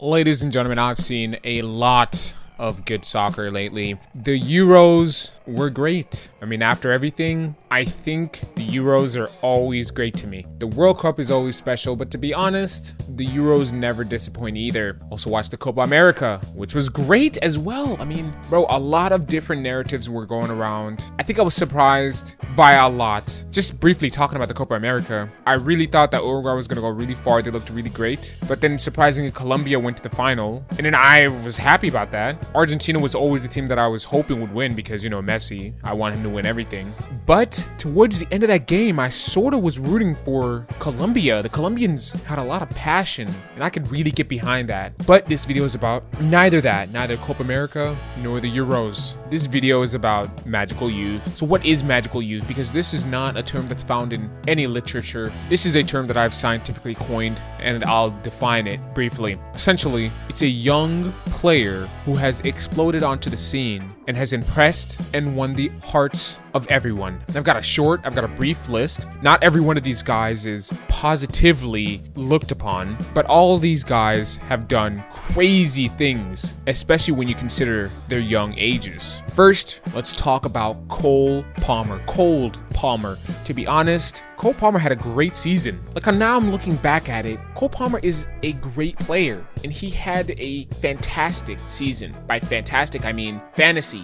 Ladies and gentlemen, I've seen a lot of good soccer lately. The Euros were great. I mean, after everything, I think the Euros are always great to me. The World Cup is always special, but to be honest, the Euros never disappoint either. Also watched the Copa America, which was great as well. I mean, bro, a lot of different narratives were going around. I think I was surprised by a lot. Just briefly talking about the Copa America, I really thought that Uruguay was going to go really far. They looked really great. But then surprisingly, Colombia went to the final. And then I was happy about that. Argentina was always the team that I was hoping would win because, you know, Messi, I want him to win everything. But towards the end of that game, I sort of was rooting for Colombia. The Colombians had a lot of passion, and I could really get behind that. But this video is about neither Copa America nor the Euros. This video is about magical youth. So what is magical youth? Because this is not a term that's found in any literature. This is a term that I've scientifically coined, and I'll define it briefly. Essentially, it's a young player who has exploded onto the scene and has impressed and won the hearts of everyone. And I've got a brief list. Not every one of these guys is positively looked upon, but all of these guys have done crazy things, especially when you consider their young ages. First, let's talk about Cole Palmer. To be honest, Cole Palmer had a great season. Like, now I'm looking back at it, Cole Palmer is a great player, and he had a fantastic season. By fantastic, I mean fantastic,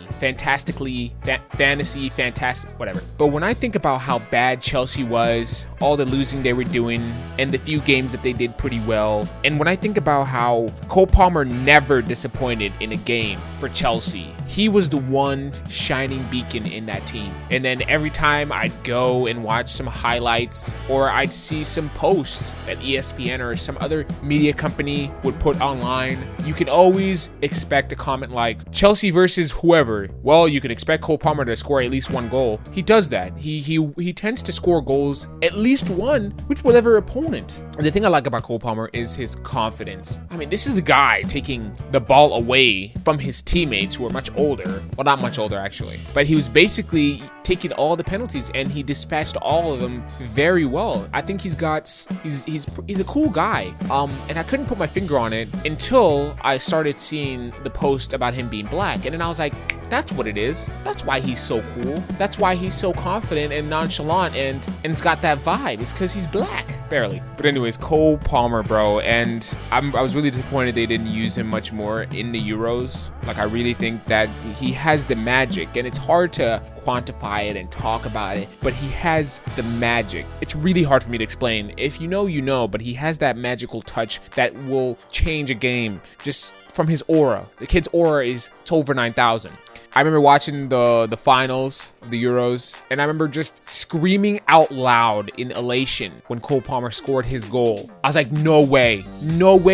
whatever. But when I think about how bad Chelsea was, all the losing they were doing, and the few games that they did pretty well, and when I think about how Cole Palmer never disappointed in a game for Chelsea, he was the one shining beacon in that team. And then every time I'd go and watch some highlights, or I'd see some posts that ESPN or some other media company would put online, you can always expect a comment like, Chelsea versus whoever. Well, you could expect Cole Palmer to score at least one goal. He does that. He tends to score goals, at least one, with whatever opponent. And the thing I like about Cole Palmer is his confidence. I mean, this is a guy taking the ball away from his teammates who are much older. Well, not much older, actually. But he was basically taking all the penalties, and he dispatched all of them very well. I think he's a cool guy. And I couldn't put my finger on it until I started seeing the post about him being black. And then I was like, that's what it is. That's why he's so cool. That's why he's so confident and nonchalant, and it's got that vibe. It's because he's black, barely. But anyways, Cole Palmer, bro. And I was really disappointed they didn't use him much more in the Euros. Like, I really think that he has the magic, and it's hard to quantify it and talk about it, but he has the magic. It's really hard for me to explain. If you know, you know, but he has that magical touch that will change a game just from his aura. The kid's aura is over 9,000. I remember watching the finals of the Euros, and I remember just screaming out loud in elation when Cole Palmer scored his goal. I was like, no way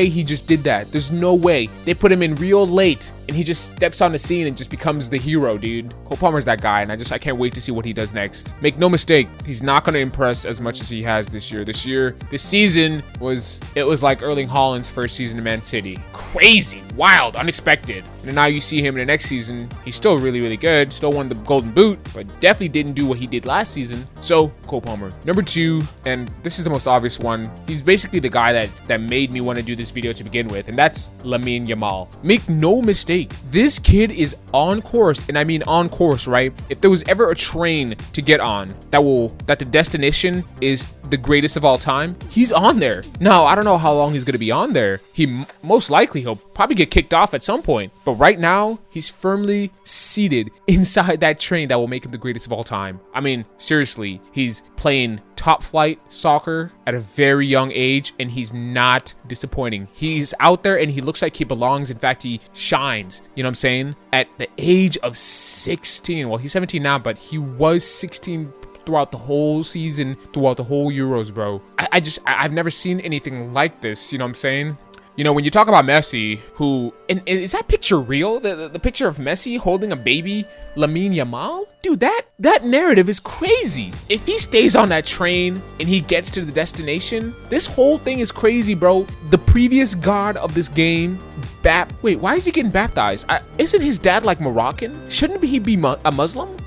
he just did that. There's no way. They put him in real late, and he just steps on the scene and just becomes the hero, dude. Cole Palmer's that guy, and I can't wait to see what he does next. Make no mistake, he's not going to impress as much as he has this year. This season was like Erling Haaland's first season in Man City. Crazy, wild, unexpected. And then now you see him in the next season, he's still really, really good, still won the Golden Boot, but definitely didn't do what he did last season. So, Cole Palmer. Number 2, and this is the most obvious one, he's basically the guy that made me want to do this video to begin with, and that's Lamine Yamal. Make no mistake, this kid is on course, and I mean on course, right? If there was ever a train to get on that the destination is the greatest of all time, he's on there. Now, I don't know how long he's going to be on there. Most likely he'll probably get kicked off at some point, but right now he's firmly seated inside that train that will make him the greatest of all time. I mean, seriously, he's playing top flight soccer at a very young age, and he's not disappointing. He's out there and he looks like he belongs. In fact, he shines. You know what I'm saying? At the age of 16, well, he's 17 now, but he was 16 throughout the whole season, throughout the whole Euros, bro. I've never seen anything like this. You know what I'm saying? You know, when you talk about Messi, and is that picture real? The picture of Messi holding a baby Lamine Yamal? Dude, that narrative is crazy. If he stays on that train and he gets to the destination, this whole thing is crazy, bro. The previous god of this game, wait, why is he getting baptized? Isn't his dad like Moroccan? Shouldn't he be a Muslim?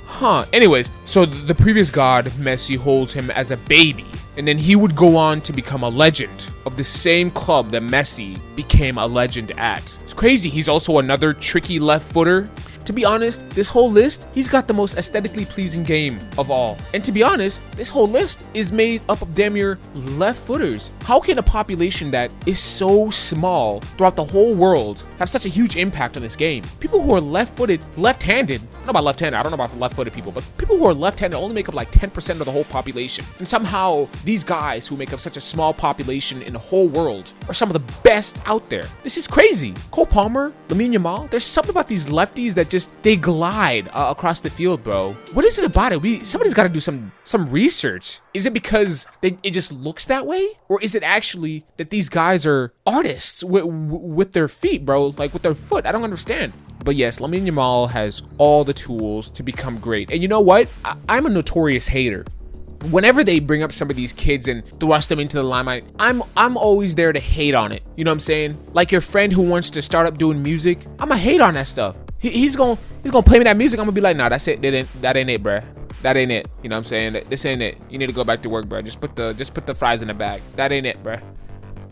Anyways, so the previous god, Messi, holds him as a baby. And then he would go on to become a legend of the same club that Messi became a legend at. It's crazy. He's also another tricky left footer. To be honest, this whole list, he's got the most aesthetically pleasing game of all. And to be honest, this whole list is made up of damn near left footers. How can a population that is so small throughout the whole world have such a huge impact on this game? People who are left-footed, left-handed, I don't know about left-handed, I don't know about left-footed people, but people who are left-handed only make up like 10% of the whole population. And somehow, these guys who make up such a small population in the whole world are some of the best out there. This is crazy. Cole Palmer, Lamine Yamal, there's something about these lefties that they glide across the field, bro. What is it about it? Somebody's got to do some research. Is it because it just looks that way? Or is it actually that these guys are artists with their feet, bro? Like with their foot? I don't understand. But yes, Lamine Yamal has all the tools to become great. And you know what? I'm a notorious hater. Whenever they bring up some of these kids and thrust them into the limelight, I'm always there to hate on it. You know what I'm saying? Like your friend who wants to start up doing music, I'm gonna hate on that stuff. He's gonna play me that music. I'm gonna be like, nah, that's it. That ain't it, bruh. That ain't it. You know what I'm saying? This ain't it. You need to go back to work, bruh. Just put the fries in the bag. That ain't it, bruh.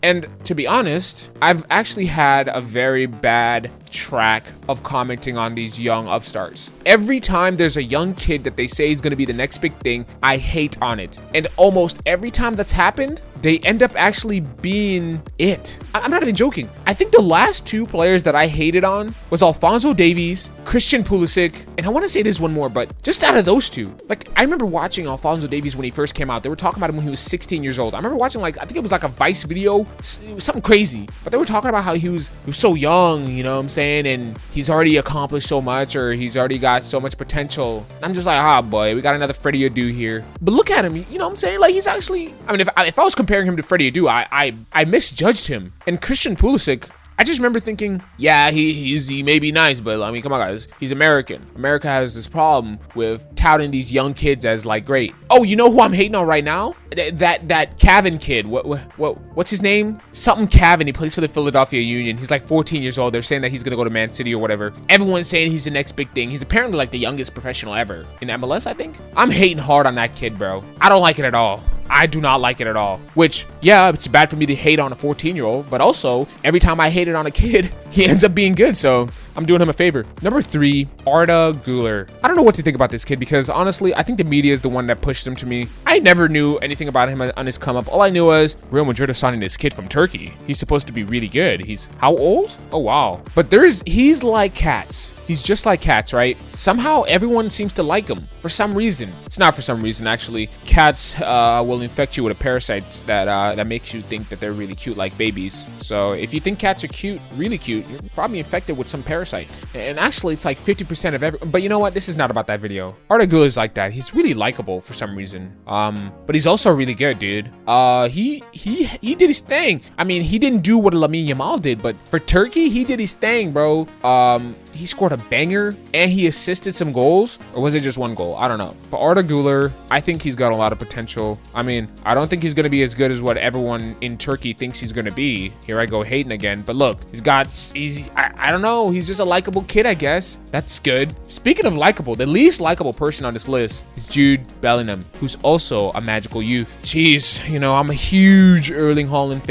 And to be honest, I've actually had a very bad track of commenting on these young upstarts. Every time there's a young kid that they say is going to be the next big thing, I hate on it. And almost every time that's happened, they end up actually being it. I'm not even joking. I think the last two players that I hated on was Alphonso Davies, Christian Pulisic, and I want to say this one more, but just out of those two, like I remember watching Alphonso Davies when he first came out. They were talking about him when he was 16 years old. I remember watching I think it was like a Vice video, it was something crazy, but they were talking about how he was so young, you know what I'm saying, and he's already accomplished so much, or he's already got so much potential. I'm just like, boy, we got another Freddie Adu here. But look at him, you know what I'm saying? Like he's actually, I mean, if I was comparing him to Freddie Adu, I misjudged him. And Christian Pulisic, I just remember thinking, yeah, he may be nice, but I mean, come on, guys, he's American. America has this problem with touting these young kids as like great. Oh, you know who I'm hating on right now? That Cavan kid. What's his name? Something Cavan. He plays for the Philadelphia Union. He's like 14 years old. They're saying that he's gonna go to Man City or whatever. Everyone's saying he's the next big thing. He's apparently like the youngest professional ever in MLS, I think. I'm hating hard on that kid, bro. I don't like it at all. I do not like it at all. Which, yeah, it's bad for me to hate on a 14-year-old, but also, every time I hate it on a kid, he ends up being good, so I'm doing him a favor. Number 3, Arda Güler. I don't know what to think about this kid because, honestly, I think the media is the one that pushed him to me. I never knew anything about him on his come-up. All I knew was Real Madrid is signing this kid from Turkey. He's supposed to be really good. He's how old? Oh, wow. But he's like cats. He's just like cats, right? Somehow, everyone seems to like him for some reason. It's not for some reason, actually. Cats will infect you with a parasite that makes you think that they're really cute like babies. So if you think cats are cute, really cute, you're probably infected with some parasite. And actually, it's like 50% of but you know what? This is not about that video. Arda Güler is like that. He's really likable for some reason. But he's also really good, dude. He did his thing. I mean, he didn't do what Lamine Yamal did, but for Turkey, he did his thing, bro. He scored a banger and he assisted some goals, or was it just one goal? I don't know. But Arda Güler, I think he's got a lot of potential. I mean, I don't think he's going to be as good as what everyone in Turkey thinks he's going to be. Here I go hating again. But look, I don't know. He's just a likable kid, I guess. That's good. Speaking of likable, the least likable person on this list is Jude Bellingham, who's also a magical youth. Jeez, you know, I'm a huge Erling Haaland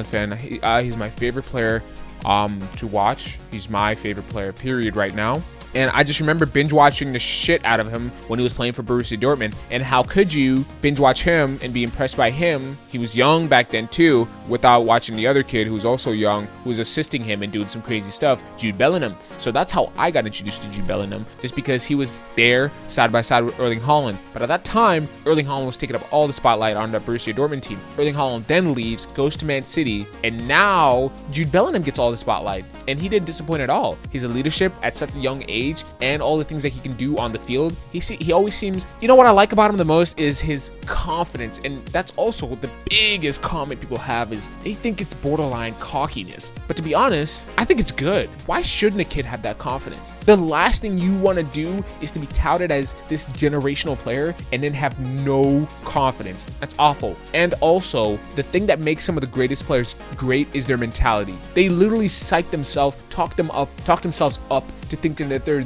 fan. He's my favorite player to watch. He's my favorite player, period, right now. And I just remember binge watching the shit out of him when he was playing for Borussia Dortmund. And how could you binge watch him and be impressed by him? He was young back then too, without watching the other kid who's also young, who's assisting him and doing some crazy stuff, Jude Bellingham. So that's how I got introduced to Jude Bellingham, just because he was there side by side with Erling Haaland. But at that time, Erling Haaland was taking up all the spotlight on the Borussia Dortmund team. Erling Haaland then leaves, goes to Man City, and now Jude Bellingham gets all the spotlight. And he didn't disappoint at all. His leadership at such a young age and all the things that he can do on the field, he always seems, you know what I like about him the most is his confidence. And that's also the biggest comment people have, is they think it's borderline cockiness. But to be honest, I think it's good. Why shouldn't a kid have that confidence? The last thing you want to do is to be touted as this generational player and then have no confidence. That's awful. And also, the thing that makes some of the greatest players great is their mentality. They literally psych themselves, talk themselves up to thinking that they're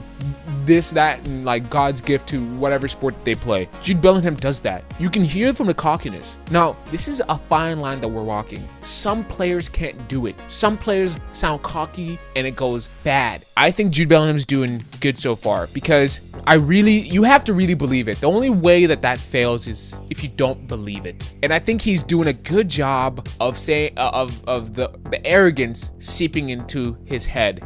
this, that, and like God's gift to whatever sport that they play. Jude Bellingham does that. You can hear it from the cockiness. Now, this is a fine line that we're walking. Some players can't do it. Some players sound cocky and it goes bad. I think Jude Bellingham's doing good so far because you have to really believe it. The only way that fails is if you don't believe it. And I think he's doing a good job of saying of the arrogance seeping into his head.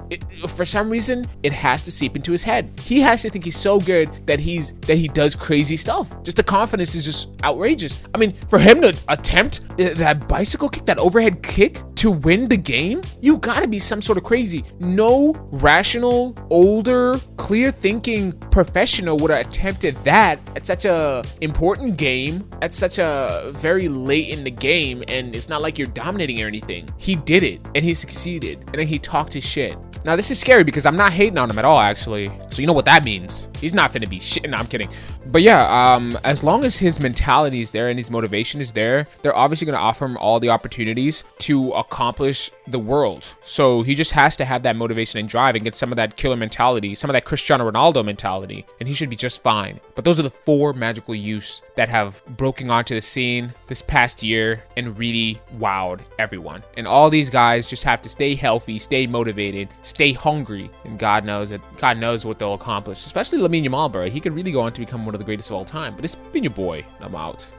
For some reason, it has to seep into his head. He has to think he's so good that he does crazy stuff. Just the confidence is just outrageous. I mean, for him to attempt that bicycle kick, that overhead kick to win the game, you gotta be some sort of crazy. No rational, older, clear-thinking professional would have attempted that at such a important game, at such a very late in the game, and it's not like you're dominating or anything. He did it, and he succeeded, and then he talked his shit. Now, this is scary because I'm not hating on him at all, actually. So you know what that means. He's not finna be shit. No, I'm kidding. But yeah, as long as his mentality is there and his motivation is there, they're obviously going to offer him all the opportunities to accomplish the world. So he just has to have that motivation and drive and get some of that killer mentality, some of that Cristiano Ronaldo mentality, and he should be just fine. But those are the 4 magical youths that have broken onto the scene this past year and really wowed everyone. And all these guys just have to stay healthy, stay motivated, stay hungry, and God knows what they'll accomplish. Especially Lamine Yamal, bro. He could really go on to become one of the greatest of all time. But it's been your boy. I'm out.